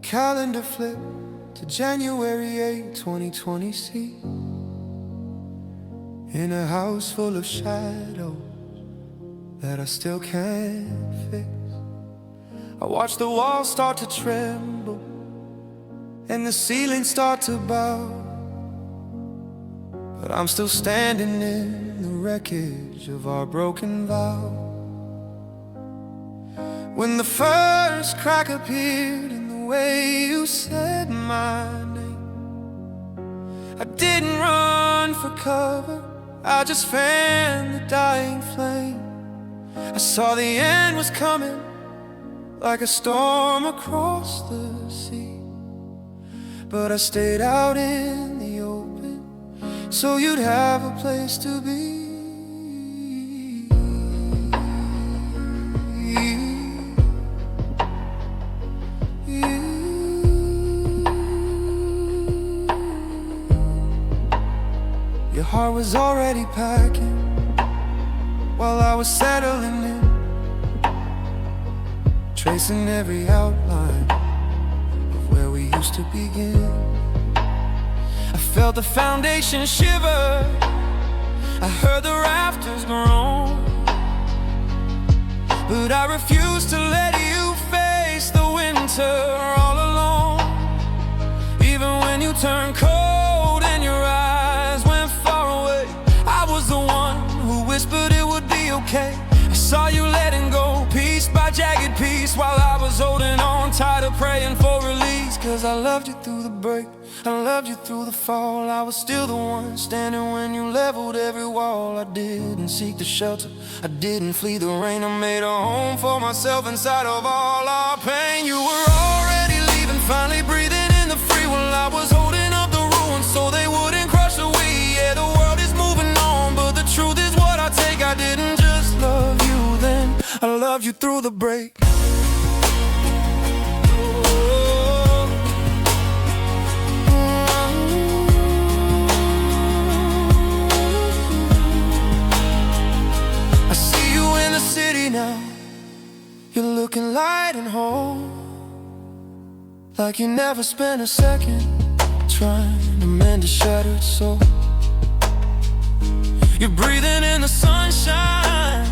calendar flip to January 8, 2020. See, in a house full of shadows that I still can't fix, I watch the walls start to tremble and the ceiling start to bow. But I'm still standing in the wreckage of our broken vow. When the first crack appeared in the way you said my name, I didn't run for cover, I just fanned the dying flame. I saw the end was coming, like a storm across the sea, but I stayed out in the open so you'd have a place to be. Your heart was already packing while I was settling in, tracing every outline of where we used to begin. I felt the foundation shiver, I heard the rafters groan, but I refused to let you face the winter all alone. Even when you turned cold and your eyes went far away, I was the one who whispered it would be okay. I saw you letting go, piece by jagged piece, while I was holding on tight of praying for release. Cause I loved you through the break, I loved you through the fall. I was still the one standing when you leveled every wall. I didn't seek the shelter, I didn't flee the rain. I made a home for myself inside of all our pain. You were already leaving, finally breathing in the free, while I was holding up the ruins so they wouldn't crush away. Yeah, the world is moving on, but the truth is what I take. I didn't just love you then, I loved you through the break. I see you in the city now, you're looking light and whole, like you never spent a second trying to mend a shattered soul. You're breathing in the sunshine,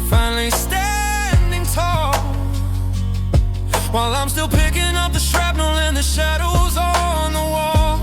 finally standing tall, while I'm still picking up the shrapnel and the shadows on the wall.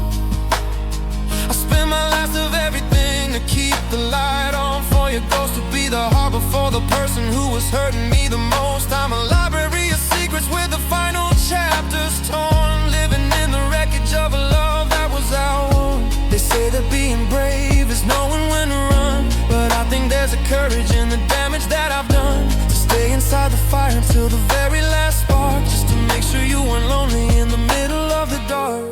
I spent my last of everything to keep the light on for your ghost to be the harbor for the person who was hurting me the most. I'm a library of secrets with the final chapters torn, living in the wreckage of a love that was outworn. They say that being brave is knowing when to run, but I think there's a courage in the damage that I've done, to stay inside the fire until the very last spark, just to make sure you weren't lonely in the middle of the dark.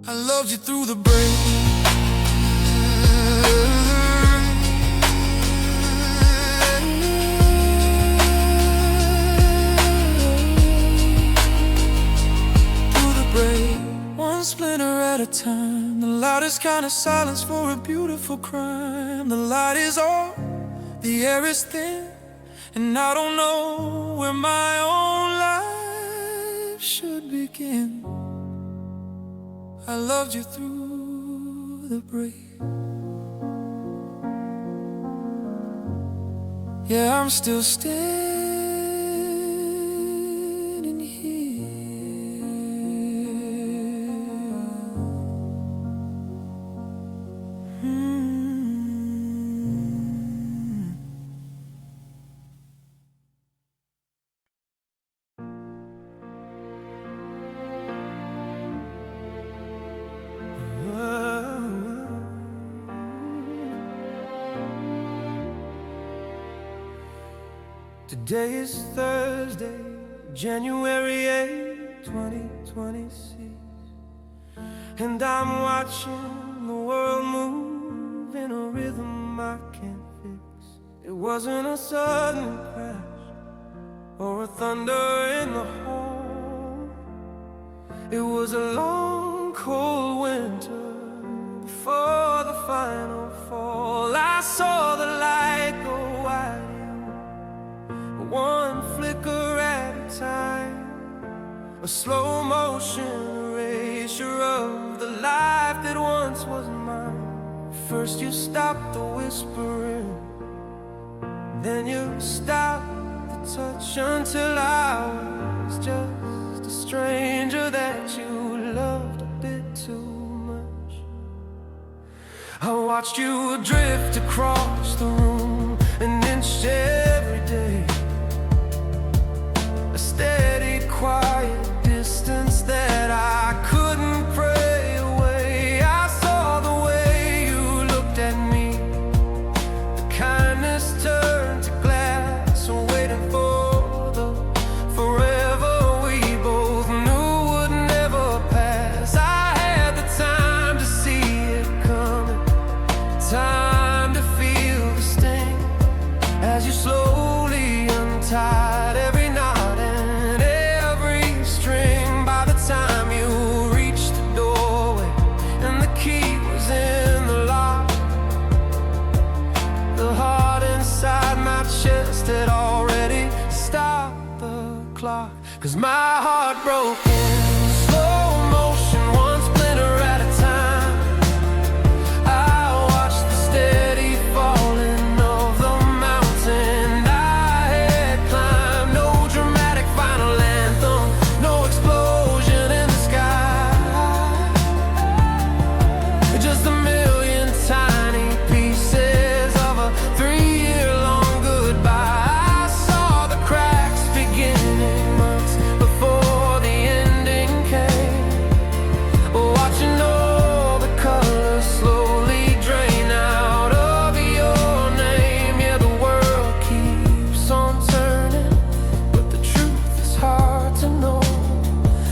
I loved you through the break. Through the break, one splinter at a time. The loudest kind of silence for a beautiful crime. The light is on, the air is thin, and I don't know where my own life should begin. I loved you through the break. Yeah, I'm still standing Today is Thursday, January 8, 2026, and I'm watching the world move in a rhythm I can't fix. It wasn't a sudden crash or a thunder in the hall. It was a long, cold winter before the final fall. I saw the light go wide, one flicker at a time, a slow motion erasure of the life that once was mine. First you stopped the whispering, then you stopped the touch, until I was just a stranger that you loved a bit too much. I watched you drift across the room, an inch every day, a steady, quiet distance that I couldn't pray away. I saw the way you looked at me, the kindness turned to glass, waiting for the forever we both knew would never pass. I had the time to see it coming, time to feel the sting as you slowly untied every knot and every string. By the time you reached the doorway and the key was in the lock, the heart inside my chest had already stopped the clock. 'Cause my heart broke in slow motion, one splinter at a time. I watched the steady falling of the mountain I had climbed. No dramatic final anthem, no explosion in the sky, just a million tiny pieces of a 3-year-long goodbye. I saw the cracks beginning months before the ending came, watching all the colors slowly drain out of your name. Yeah, the world keeps on turning, but the truth is hard to know.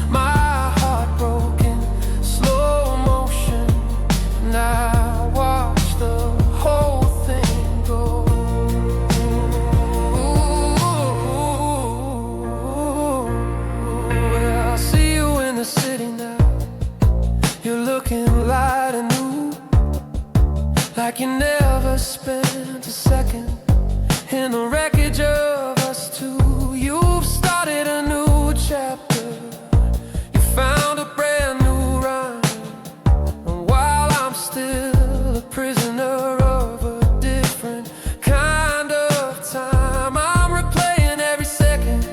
My heart broke in slow motion, and I watched the whole thing go. Well, I see you in the city now. You're looking light and new, like you never spent a second in the wreckage of us two. You've started a new chapter, you found a brand new rhyme, and while I'm still a prisoner of a different kind of time, I'm replaying every second,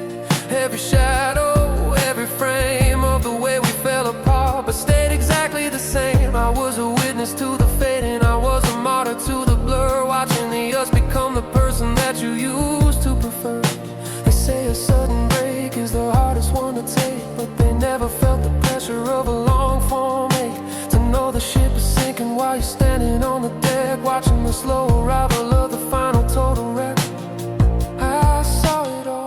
every shadow, every frame of the way we fell apart, but stayed exactly the same. I was a witness to the fading, I was a martyr to the blur, watching the us become the person that you used to prefer. They say a sudden break is the hardest one to take, but they never felt the pressure of a long form ache, to know the ship is sinking while you're standing on the deck, watching the slow arrival of the final total wreck. I saw it all.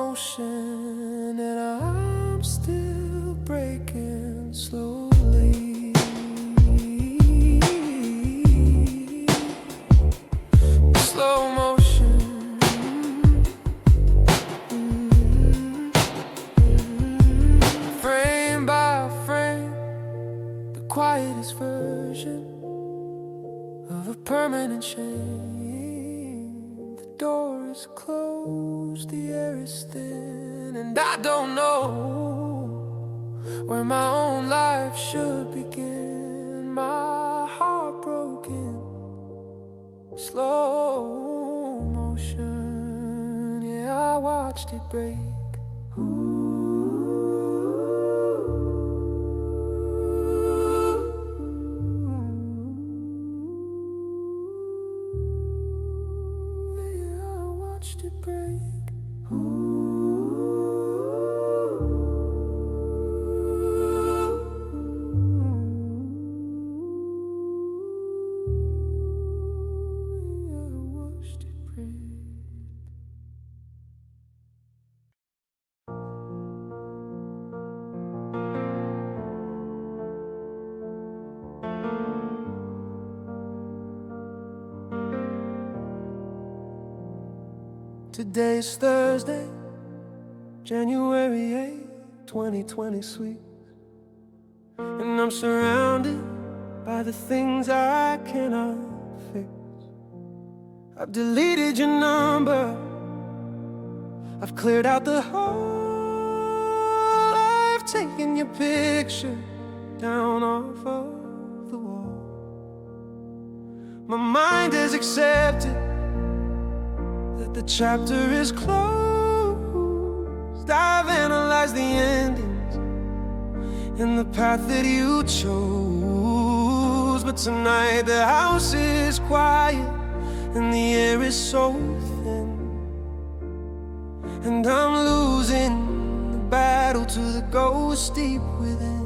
motion, and I'm still breaking slowly. Slow motion. Frame by frame, the quietest version of a permanent shame. The door is closed, the air is thin, and I don't know where my own life should begin. My heart broken, slow motion. Yeah, I watched it break. To break. Today's Thursday, January 8th, 2020 sweet. And I'm surrounded by the things I cannot fix. I've deleted your number, I've cleared out the hole, I've taken your picture down off of the wall. My mind has accepted that the chapter is closed. I've analyzed the endings and the path that you chose. But tonight the house is quiet and the air is so thin, and I'm losing the battle to the ghost deep within.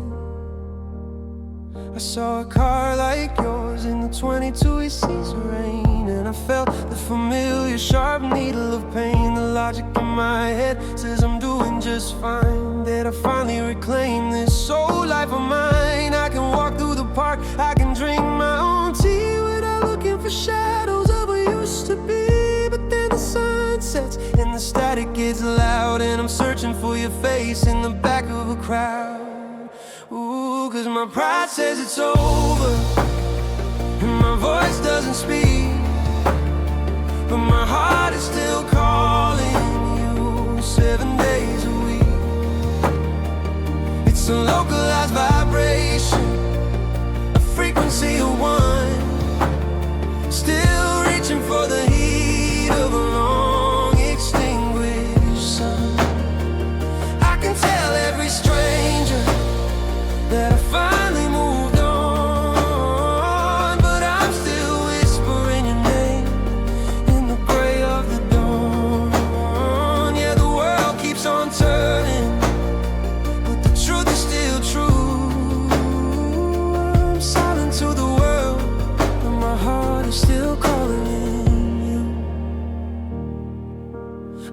I saw a car like yours in the 22 it sees rain, and I felt the familiar sharp needle of pain. The logic in my head says I'm doing just fine, that I finally reclaim this soul life of mine. I can walk through the park, I can drink my own tea without looking for shadows of what used to be. But then the sun sets and the static gets loud, and I'm searching for your face in the back of a crowd. Ooh, 'cause my pride says it's over and my voice doesn't speak, but my heart is still calling you 7 days a week. It's a localized vibration, a frequency of one, still reaching for the heat of a long extinguished sun. I can tell every stranger that I finally moved on, but I'm still whispering your name in the gray of the dawn. Yeah, the world keeps on turning, but the truth is still true. I'm silent to the world, but my heart is still calling you.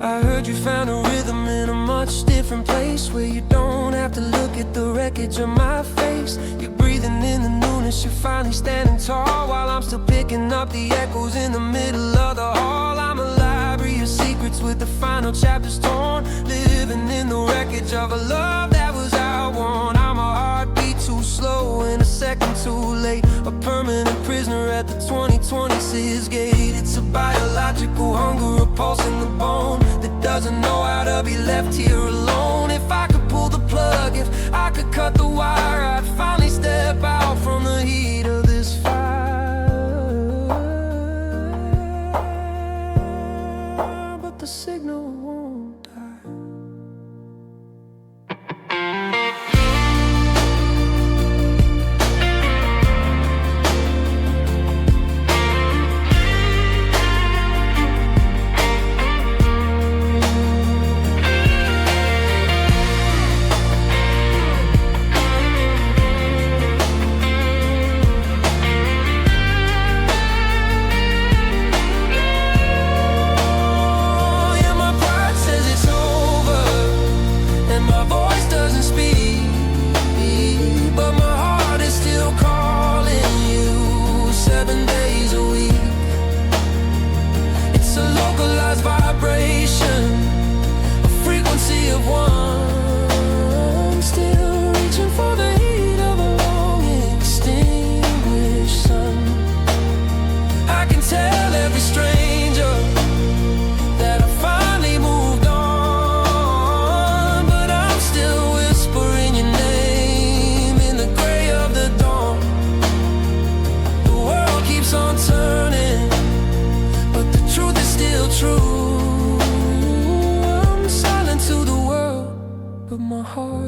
I heard you found a rhythm in a much different place, where you don't have to look at the wreckage of my face. You're breathing in the newness, you're finally standing tall, while I'm still picking up the echoes in the middle of the hall. I'm a library of secrets with the final chapters torn, living in the wreckage of a love that was outworn. I'm a heartbeat too slow and a second too late, a permanent prisoner at the 2026 gate. It's a biological hunger, a pulse in the bone that doesn't know how to be left here alone. If I could pull the plug, if I could cut the wire, I'd finally step out from the heat of this fire. But the signal won't die.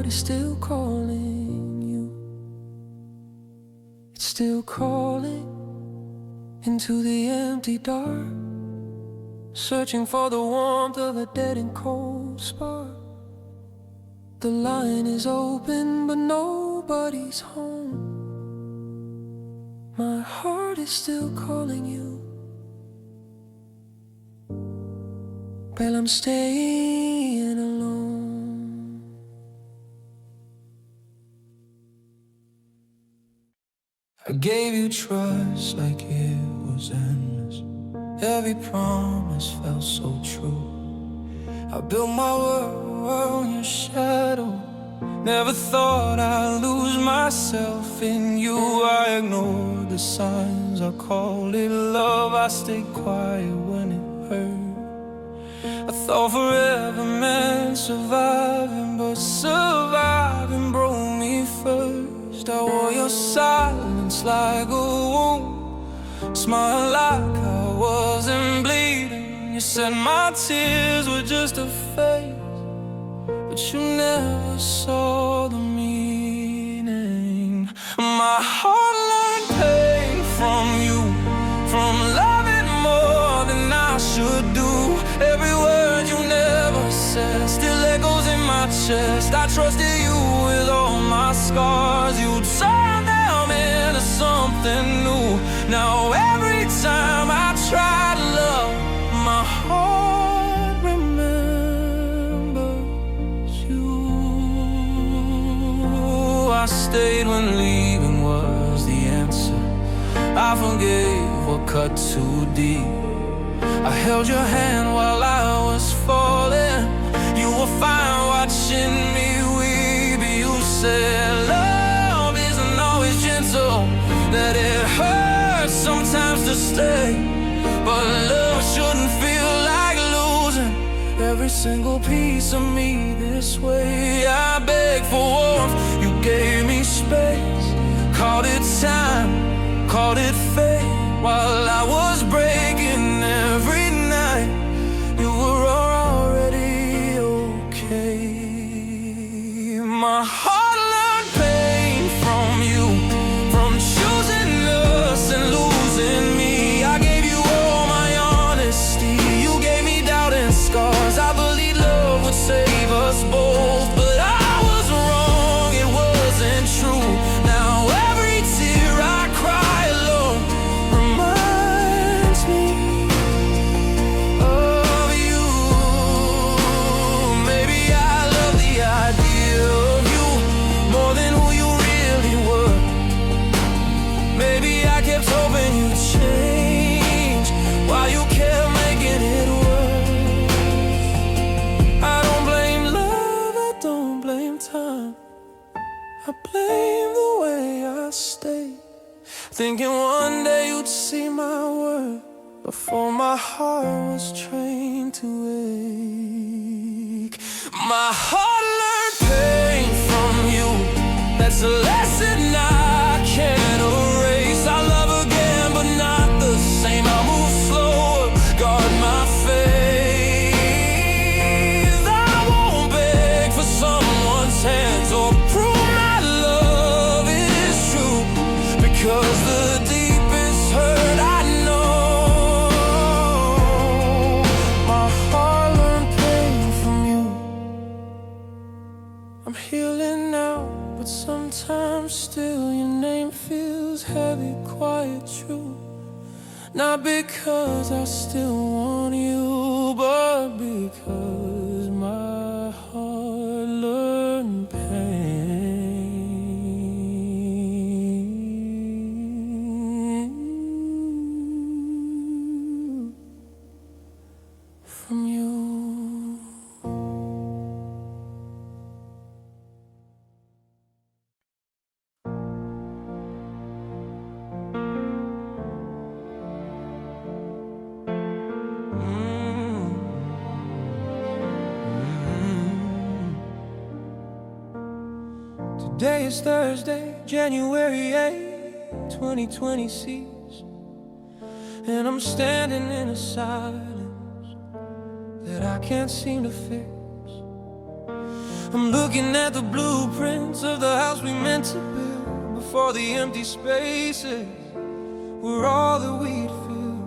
heart is still calling you. It's still calling into the empty dark, searching for the warmth of a dead and cold spark. The line is open, but nobody's home. My heart is still calling you, but I'm staying alone. I gave you trust like it was endless. Every promise felt so true. I built my world on your shadow. Never thought I'd lose myself in you. I ignored the signs, I called it love. I stayed quiet when it hurt. I thought forever meant surviving, but surviving broke me first. I wore your silence like a wound, smiled like I wasn't bleeding. You said my tears were just a phase, but you never saw the meaning. My heart learned pain from you, from loving more than I should do. Every word you never said still echoes in my chest. I trusted you with all my scars. You turned them into something new. Now every time I try to love, my heart remembers you. I stayed when leaving was the answer. I forgave what cut too deep. I held your hand while I was falling. You were fine watching me weep. You said love isn't always gentle, that it hurts sometimes to stay, but love shouldn't feel like losing every single piece of me this way. I begged for warmth, you gave me space, called it time, called it fate. While I was breaking every night, you were already okay. My heart learned pain from you, from choosing us and losing me. I gave you all my honesty, you gave me doubt and scars. I believed love would save us both, but I was wrong, it wasn't true. Now every tear I cry alone reminds me of you. Maybe I love the idea of you more than who you really were. Maybe I kept hoping you'd change while you kept making it worse. I don't blame love, I don't blame time, I blame the way I stayed, thinking one day you'd see my worth before my heart was trained to ache. My heart learned pain from you, that's a lesson I can't erase. I love again, but not the same. I move slower, guard my faith. I won't beg for someone's hands or prove my love is true, because the deepest hurt I know, my heart learned pain from you. I'm healing now, but sometimes still your name feels heavy, quiet, true. Not because I still want you, but because my heart learned pain from you. Today is Thursday, January 8th, 2020 seas, and I'm standing in a silence that I can't seem to fix. I'm looking at the blueprints of the house we meant to build, before the empty spaces were all that we'd fill.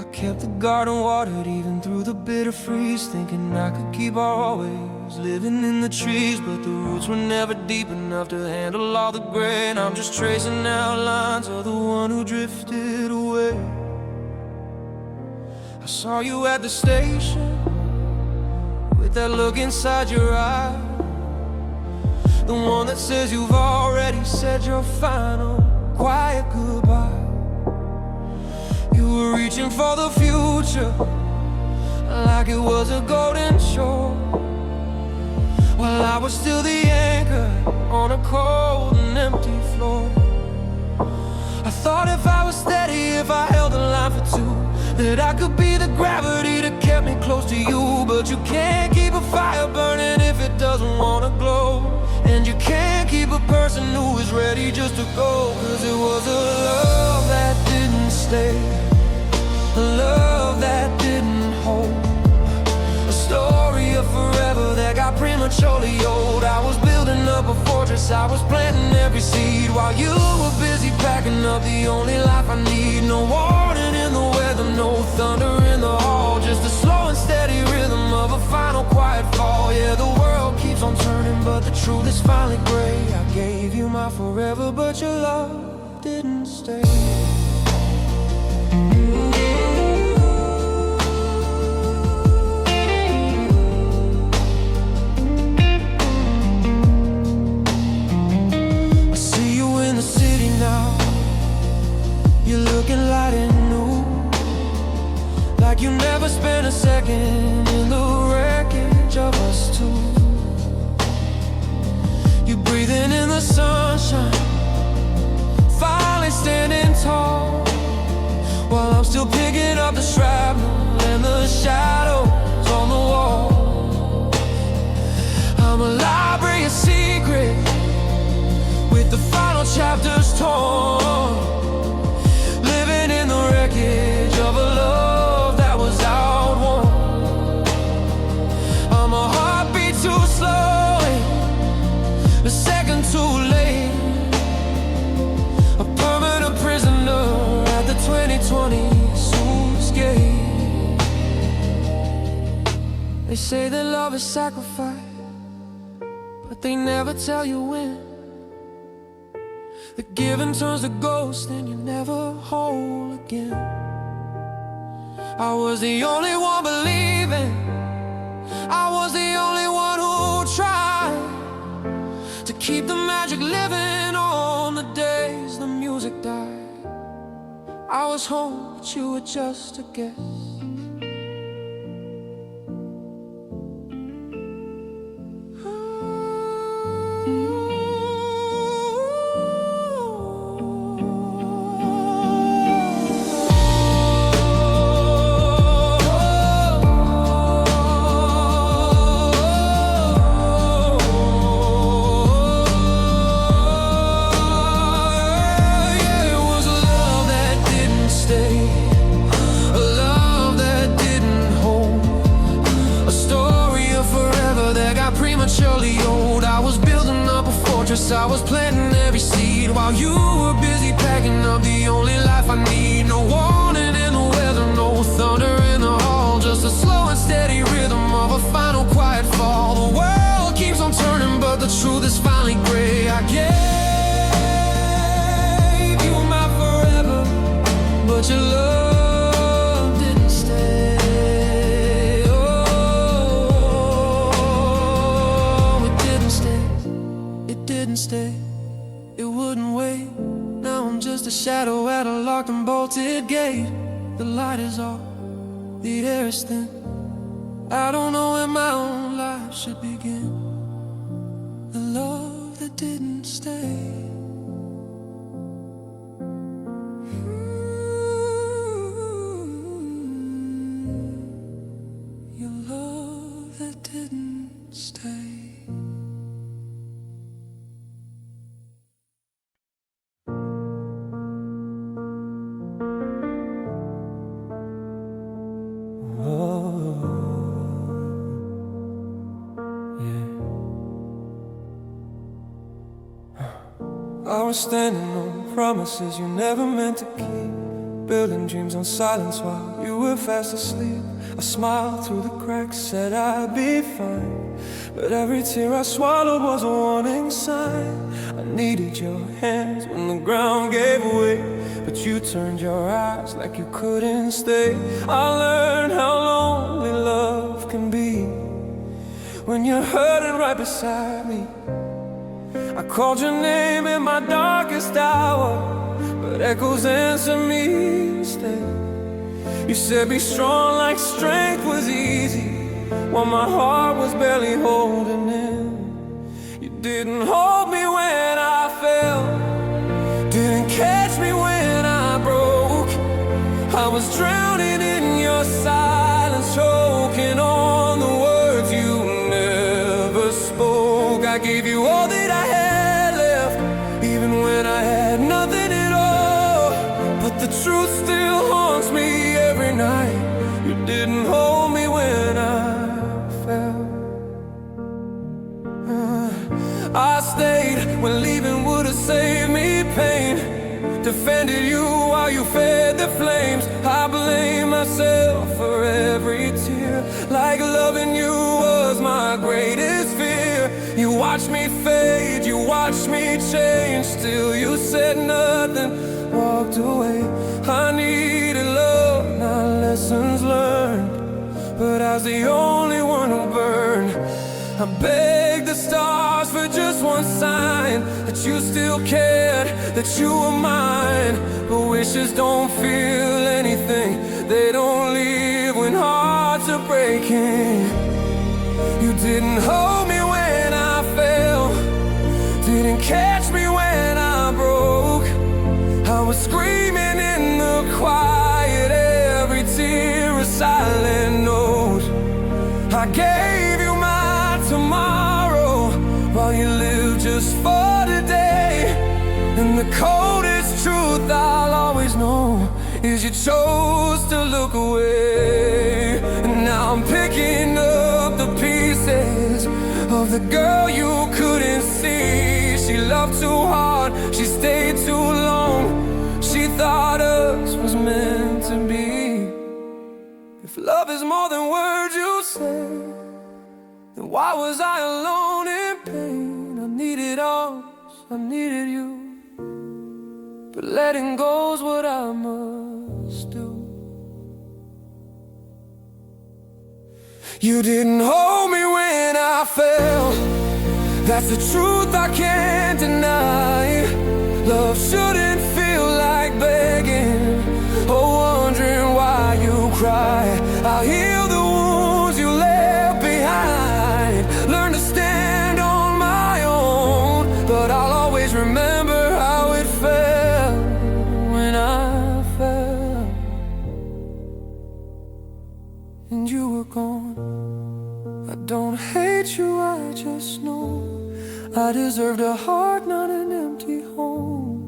I kept the garden watered even through the bitter freeze, thinking I could keep our always living in the trees. But the roots were never deep enough to handle all the grain. I'm just tracing outlines of the one who drifted away. I saw you at the station with that look inside your eye, the one that says you've already said your final quiet goodbye. You were reaching for the future like it was a golden shore, while I was still the anchor on a cold and empty floor. I thought if I was steady, if I held the line for two, that I could be the gravity that kept me close to you. But you can't keep a fire burning if it doesn't wanna glow, and you can't keep a person who is ready just to go. Cause it was a love that didn't stay, a love that didn't hold, a story of forever that got prematurely old. I was building up a fortress, I was planting every seed, while you were busy packing up the only life I need. No warning in the weather, no thunder in the hall, just a slow and steady rhythm of a final quiet fall. Yeah, the world keeps on turning, but the truth is finally gray. I gave you my forever, but your love didn't stay. You're looking light and new, like you never spent a second in the wreckage of us two. You're breathing in the sunshine, finally standing tall, while I'm still picking up the shrapnel and the shadows on the wall. I'm a library of secrets with the final chapters torn, in the wreckage of a love that was outworn. I'm a heartbeat too slowly, a second too late, a permanent prisoner at the 2020 sluice gate. They say that love is sacrifice, but they never tell you when. The giving turns to ghost and you're never whole again. I was the only one believing, I was the only one who tried to keep the magic living on the days the music died. I was home, but you were just a guest. Prematurely old, I was building up a fortress, I was planting every seed, while you were busy packing up the only life I need. No warning in the weather, no thunder in the hall, just a slow and steady rhythm of a final quiet fall. The world keeps on turning, but the truth is finally gray. I gave you my forever, but your love didn't stay. Stay, it wouldn't wait. Now I'm just a shadow at a locked and bolted gate. The light is off, the air is thin. I don't know where my own life should begin. The love that didn't stay. Your love that didn't stay. was standing on promises you never meant to keep, building dreams on silence while you were fast asleep. I smiled through the cracks, said I'd be fine, but every tear I swallowed was a warning sign. I needed your hands when the ground gave way, but you turned your eyes like you couldn't stay. I learned how lonely love can be when you're hurting right beside me. I called your name in my darkest hour, but echoes answer me instead. You said be strong like strength was easy, while my heart was barely holding in. You didn't hold me when I fell, didn't catch me when I broke. I was drowning in your silence, choking on the words you never spoke. I gave you all that I had left, even when I had nothing at all. But the truth still haunts me every night. You didn't hold me when I fell. I stayed when leaving would have saved me pain, defended you while you fed the flames. I blame myself for every tear, like loving you was my greatest fear. You watched me fade, you watched me change, still you said nothing, walked away. I needed love, not lessons learned, but I was the only one who burned. I begged the stars for just one sign that you still cared, that you were mine. But wishes don't feel anything, they don't leave when hearts are breaking. You didn't hold me when I fell, didn't catch me when I broke. I was screaming in the quiet, every tear a silent note. I gave you my tomorrow while you lived just for today. And the coldest truth I'll always know is you chose to look away. And now I'm picking up the pieces of the girl you couldn't see. She loved too hard, she stayed too long, she thought us was meant to be. If love is more than words you say, then why was I alone in pain? I needed arms, I needed you, but letting go's what I must do. You didn't hold me when I fell, that's the truth I can't deny. Love shouldn't feel like begging or wondering why you cry. I'll heal the wounds you left behind, learn to stand on my own, but I'll always remember how it felt when I fell and you were gone. I don't hate you, I just know I deserved a heart, not an empty home.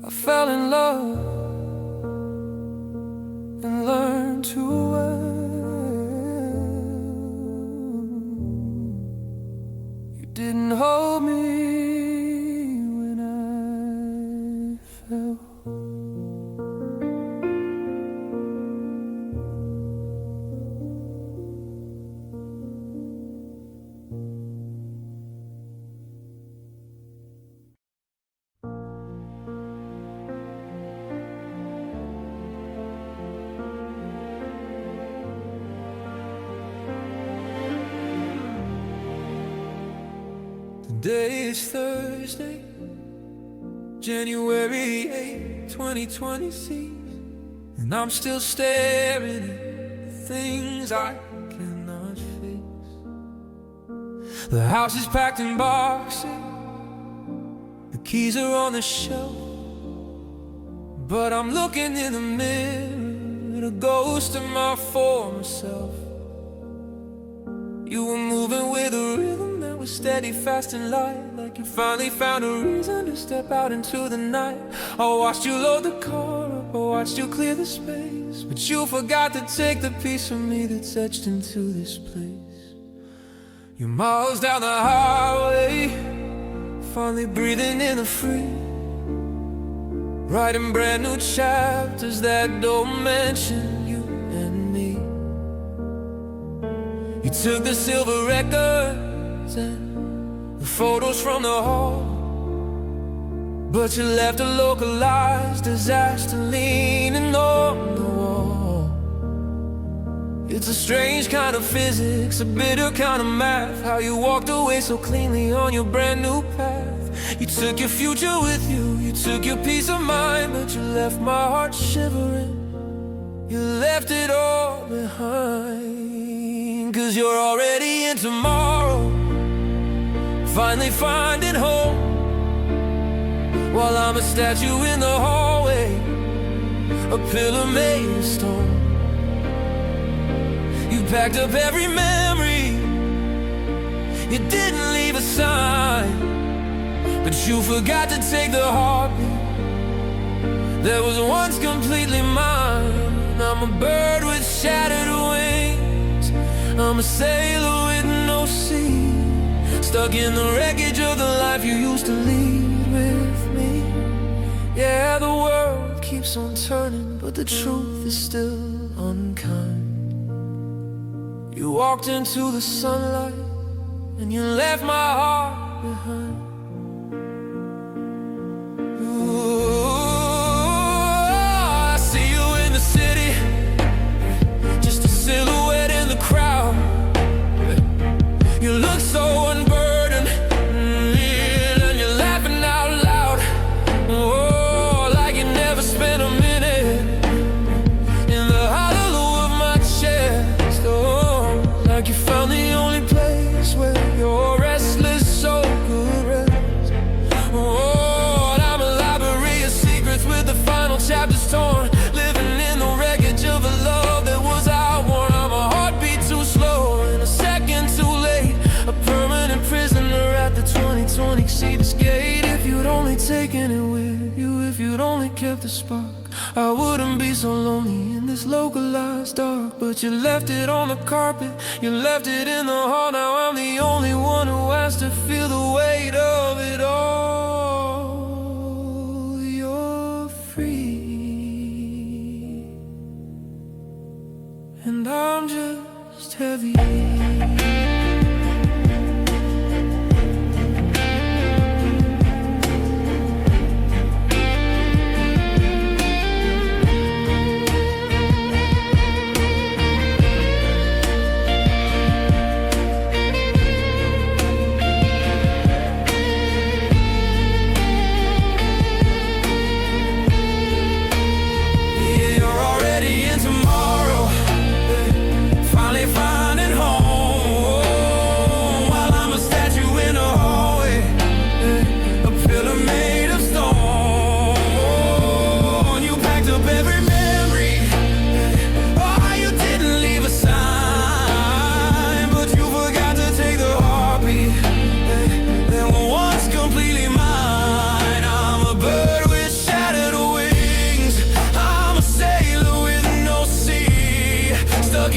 I fell in love and learned to wait. You didn't hold me when I fell. Today is Thursday, January 8, 2020, and I'm still staring at the things I cannot fix. The house is packed in boxes, the keys are on the shelf, but I'm looking in the mirror at a ghost of my former self. You were moving with a rhythm that was steady, fast and light, like you finally found a reason to step out into the night. I watched you load the car up, I watched you clear the space, but you forgot to take the piece of me that's etched into this place. You're miles down the highway, finally breathing in the free, writing brand new chapters that don't mention you and me. You took the silver records and the photos from the hall, but you left a localized disaster leaning on the wall. It's a strange kind of physics, a bitter kind of math, how you walked away so cleanly on your brand new path. You took your future with you, you took your peace of mind, but you left my heart shivering. You left it all behind. 'Cause you're already in tomorrow, finally finding home, while I'm a statue in the hallway, a pillar made of stone. You packed up every memory, you didn't leave a sign, but you forgot to take the heartbeat that was once completely mine. I'm a bird with shattered wings, I'm a sailor with no sea, stuck in the wreckage of the life you used to lead with me. Yeah, the world keeps on turning, but the truth is still unkind. You walked into the sunlight and you left my heart behind. I see you in the city, just a silhouette in the crowd. You look so unburdened, and you're laughing out loud. Oh, like you never spent a minute in the hollow of my chest. Oh, like you found the only place where your restless soul could rest. Oh, and I'm a library of secrets with the final chapters torn, living in the wreckage of a love that was outworn. I'm a heartbeat too slow and a second too late, a permanent prisoner at the 2020 Cedars Gate. If you'd only taken it with you, if you'd only kept the spark, I wouldn't be so lonely in this localized dark. But you left it on the carpet, you left it in the hall. Now I'm the only one who has to feel the weight of it all. You're free, and I'm just heavy.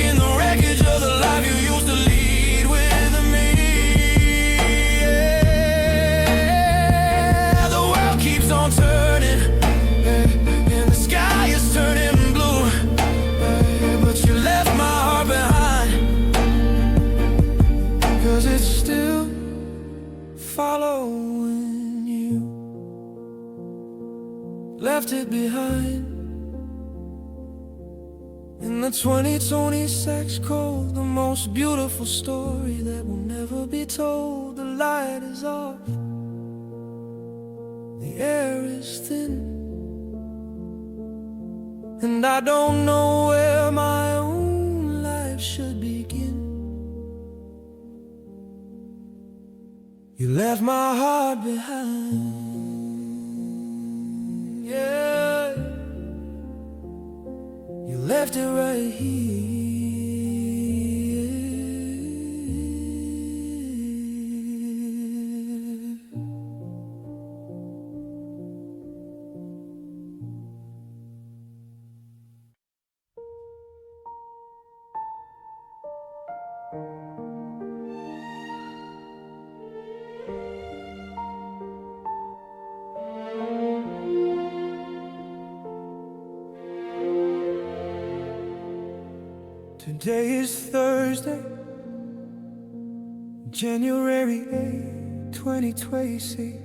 In the wreckage of the life you used to lead with me. Yeah, the world keeps on turning, and the sky is turning blue, but you left my heart behind, 'cause it's still following you. Left it behind in the 2020 sex code, the most beautiful story that will never be told. The light is off, the air is thin, and I don't know where my own life should begin. You left my heart behind, yeah. You left it right here. Today is Thursday, January 8, 2020,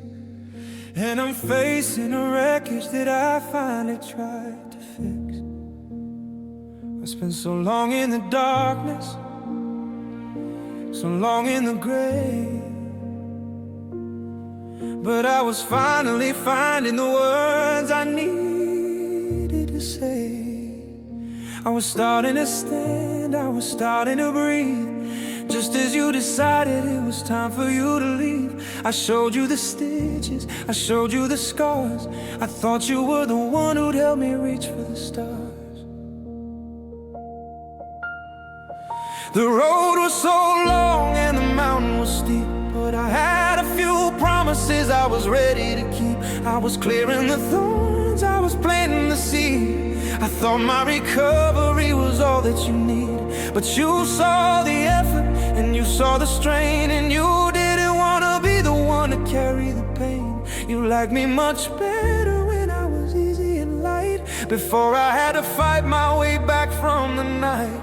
and I'm facing a wreckage that I finally tried to fix. I spent so long in the darkness, so long in the grave, but I was finally finding the words I needed to say. I was starting to stand, I was starting to breathe, just as you decided it was time for you to leave. I showed you the stitches, I showed you the scars. I thought you were the one who'd help me reach for the stars. The road was so long and the mountain was steep, but I had a few promises I was ready to keep. I was clearing the thorns, I was planting the seed. I thought my recovery was all that you needed, but you saw the effort and you saw the strain, and you didn't want to be the one to carry the pain. You liked me much better when I was easy and light, before I had to fight my way back from the night.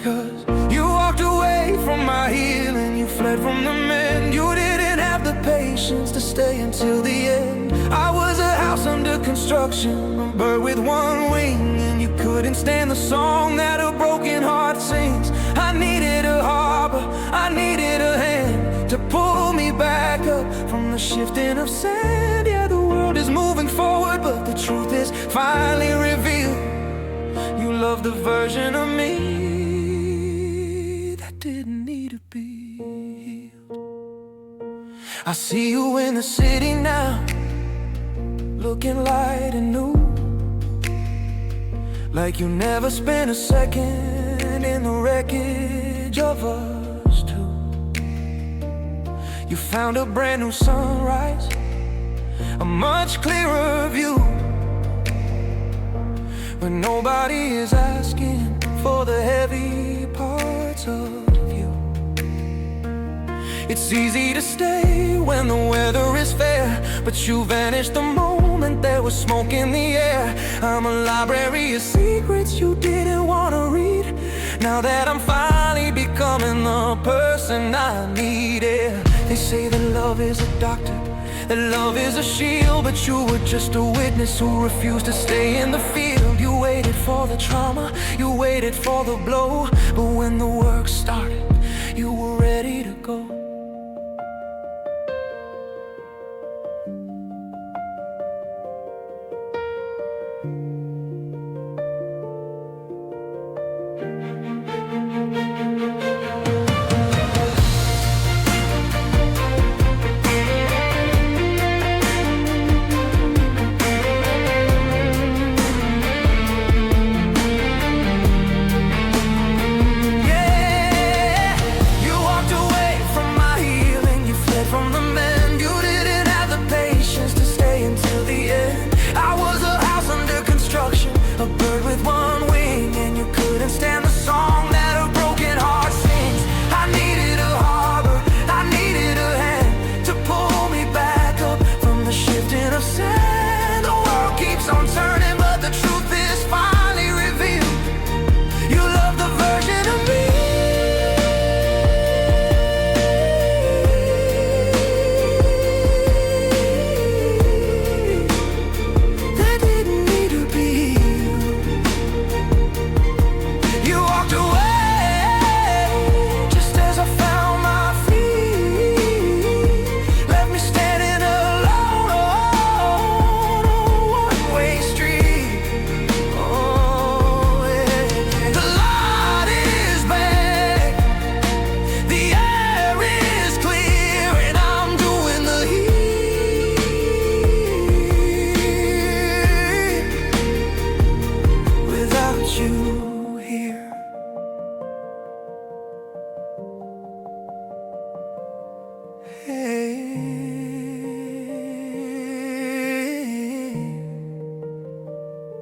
'Cause you walked away from my healing, you fled from the men. You didn't have the patience to stay until the end. I was a house under construction, a bird with one wing, and you couldn't stand the song that a broken heart sings. I needed a harbor, I needed a hand to pull me back up from the shifting of sand. Yeah, the world is moving forward, but the truth is finally revealed. You love the version of me didn't need to be healed. I see you in the city now, looking light and new, like you never spent a second in the wreckage of us two. You found a brand new sunrise, a much clearer view, but nobody is asking for the heavy parts of. It's easy to stay when the weather is fair, but you vanished the moment there was smoke in the air. I'm a library of secrets you didn't want to read, now that I'm finally becoming the person I needed. They say that love is a doctor, that love is a shield, but you were just a witness who refused to stay in the field. You waited for the trauma, you waited for the blow, but when the work started, you were ready to go.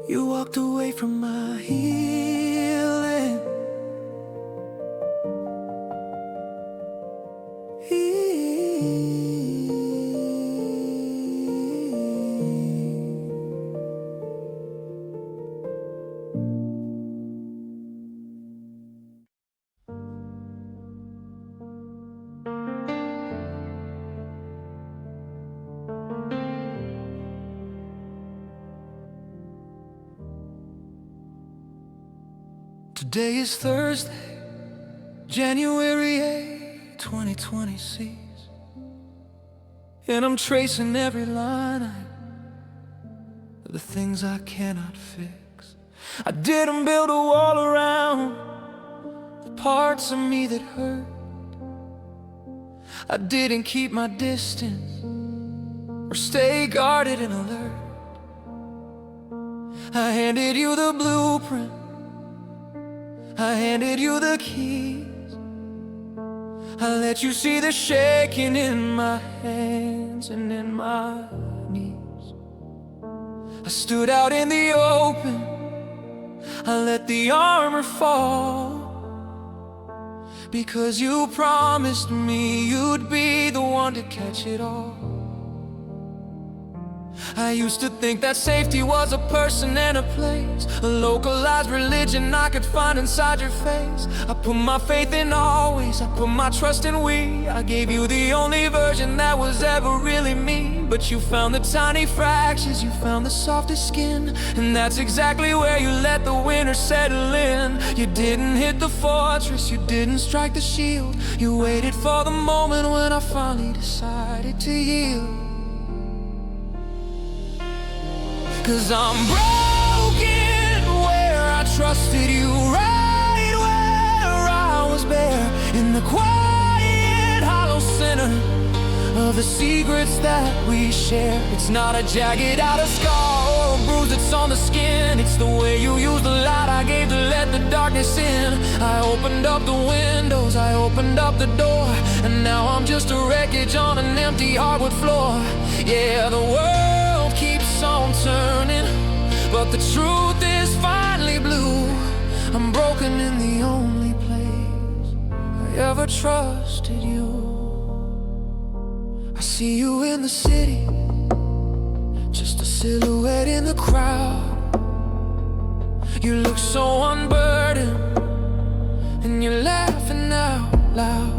You walked away from my healing. Today is Thursday, January 8, 2026, and I'm tracing every line of the things I cannot fix. I didn't build a wall around the parts of me that hurt. I didn't keep my distance or stay guarded and alert. I handed you the blueprint, I handed you the keys. I let you see the shaking in my hands and in my knees. I stood out in the open, I let the armor fall, because you promised me you'd be the one to catch it all. I used to think that safety was a person and a place, a localized religion I could find inside your face. I put my faith in always, I put my trust in we. I gave you the only version that was ever really me. But you found the tiny fractures, you found the softest skin, and that's exactly where you let the winter settle in. You didn't hit the fortress, you didn't strike the shield. You waited for the moment when I finally decided to yield. 'Cause I'm broken where I trusted you, right where I was bare, in the quiet, hollow center of the secrets that we share. It's not a jagged outer scar or a bruise that's on the skin. It's the way you use the light I gave to let the darkness in. I opened up the windows, I opened up the door, and now I'm just a wreckage on an empty hardwood floor. Yeah, the world keeps on turning, but the truth is finally blue. I'm broken in the only place I ever trusted you. I see you in the city, just a silhouette in the crowd. You look so unburdened, and you're laughing out loud,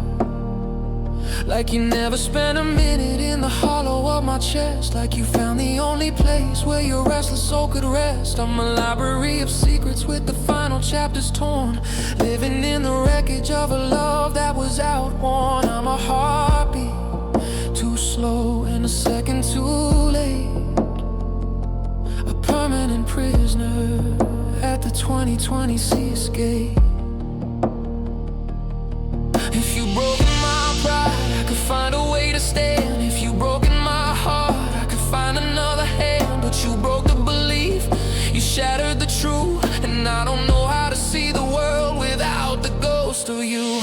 like you never spent a minute in the hollow of my chest. Like you found the only place where your restless soul could rest. I'm a library of secrets with the final chapters torn, living in the wreckage of a love that was outworn. I'm a heartbeat too slow and a second too late, a permanent prisoner at the 2026 gate. If you broke my pride, I could find a way to stand. If you broken my heart, I could find another hand. But you broke the belief, you shattered the truth, and I don't know how to see the world without the ghost of you.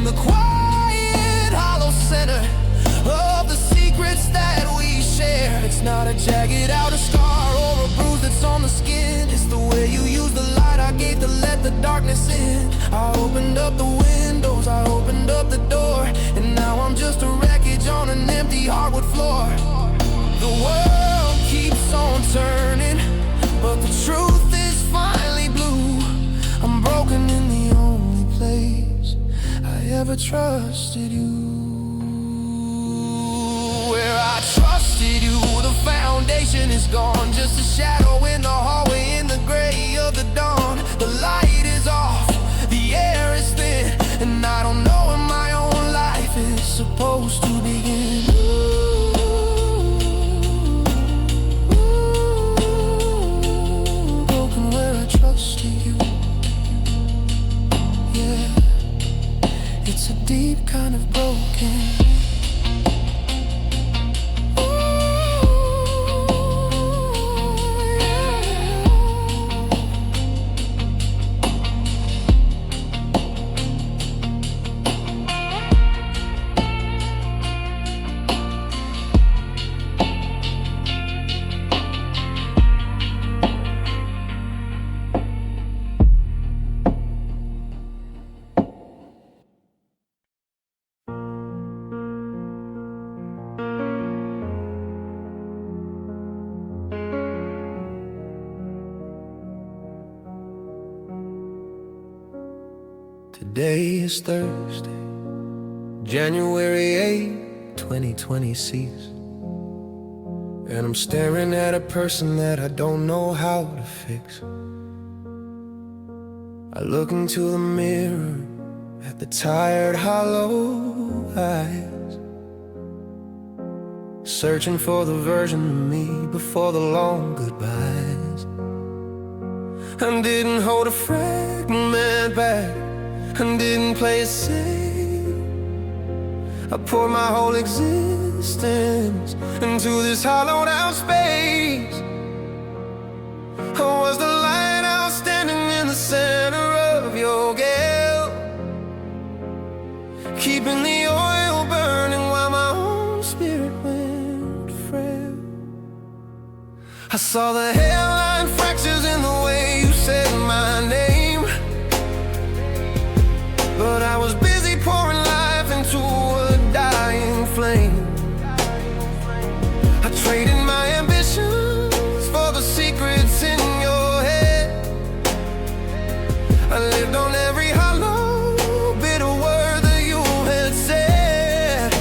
The quiet, hollow center of the secrets that we share. It's not a jagged outer scar or a bruise that's on the skin. It's the way you use the light I gave to let the darkness in. I opened up the windows, I opened up the door, and now I'm just a wreckage on an empty hardwood floor. The world keeps on turning, but the truth is finally blue. I'm broken in the only place I ever trusted you. Where I trusted you, the foundation is gone, just a shadow in the hallway in the gray of the dawn. The light is off, the air is thin, and I don't know when my own life is supposed to begin. Broken where I trusted you. Yeah, it's a deep kind of broken. Today is Thursday, January 8, 2026, and I'm staring at a person that I don't know how to fix. I look into the mirror at the tired, hollow eyes, searching for the version of me before the long goodbyes. I didn't hold a fragment back, I didn't play it safe. I poured my whole existence into this hollowed out space. I was the lighthouse standing in the center of your gale, keeping the oil burning while my own spirit went frail. I saw the hairline fractures in the way you said my name, but I was busy pouring life into a dying flame. I traded my ambitions for the secrets in your head. I lived on every hollow, bitter word that you had said.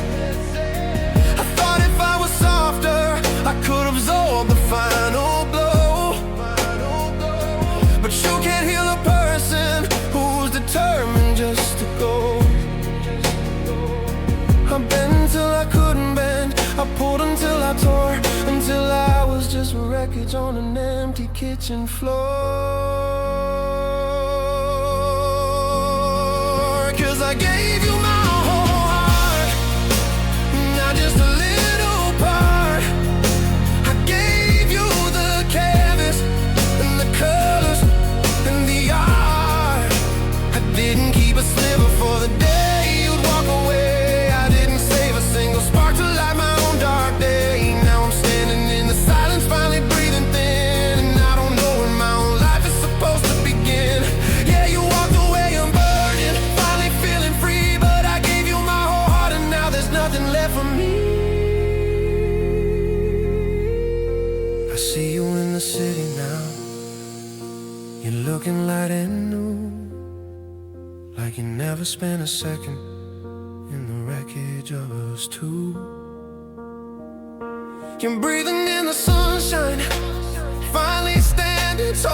I thought if I was softer, I could absorb the final blow, but you can't heal a person who's determined just to go. I bent until I couldn't bend, I pulled until I tore, until I was just wreckage on an empty kitchen floor. 'Cause I gave you my whole heart, not just a little part. I gave you the canvas and the colors and the art. I didn't keep a sliver for the day you'd walk away. I didn't save a single spark to light my own dark day. Now I'm standing in the silence, finally breathing thin, and I don't know when my own life is supposed to begin. Yeah, you walked away unburdened, finally feeling free, but I gave you my whole heart, and now there's nothing left for me. I see you in the city now, you're looking light and new, like you never spent a second in the wreckage of us two. You're breathing in the sunshine, finally standing tall,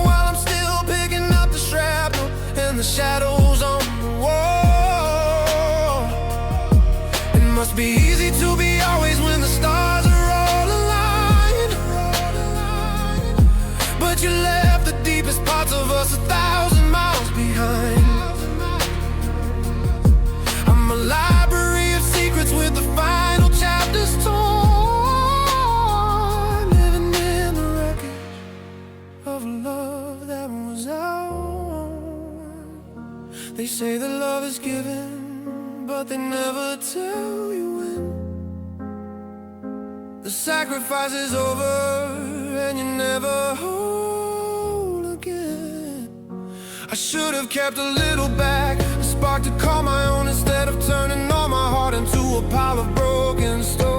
while I'm still picking up the shrapnel and the shadows on the wall. It must be easy to be always when the stars are all aligned, but you left the deepest parts of us 1,000 miles behind. I'm a library of secrets with the final chapters torn, living in the wreckage of a love that was ours. They say that love is given, but they never tell you when. The sacrifice is over and you never whole again. I should have kept a little back, a spark to call my own, instead of turning all my heart into a pile of broken stone.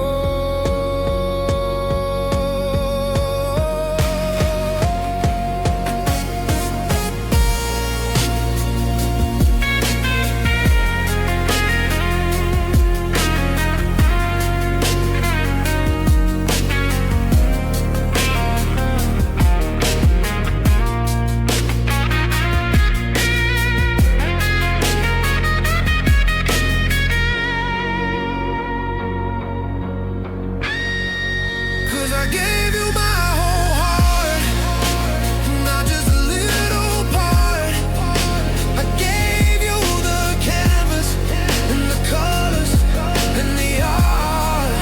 I gave you my whole heart, not just a little part. I gave you the canvas and the colors and the art.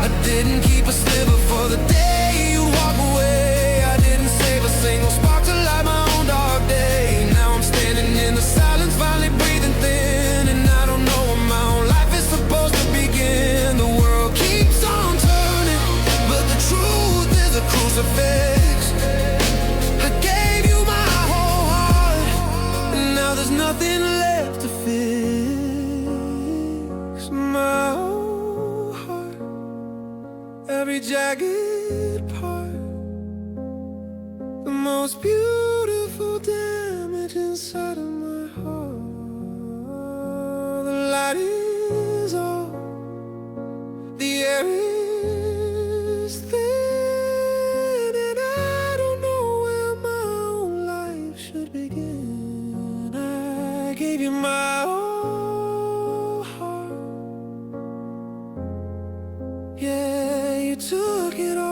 I didn't keep a sliver for the day you walk away. I didn't save a single spark to light my own dark day. Now I'm standing in the silence, finally breathing thin, and I don't know when my own life is supposed to begin. The world keeps on turning, but the truth is a crucifix. I gave you my whole heart, and now there's nothing left to fix. My whole heart, every jagged part, the most beautiful damage deep inside of my heart. The light is off, the air is thin, and I don't know where my own life should begin. I gave you my whole heart, yeah, you took it all.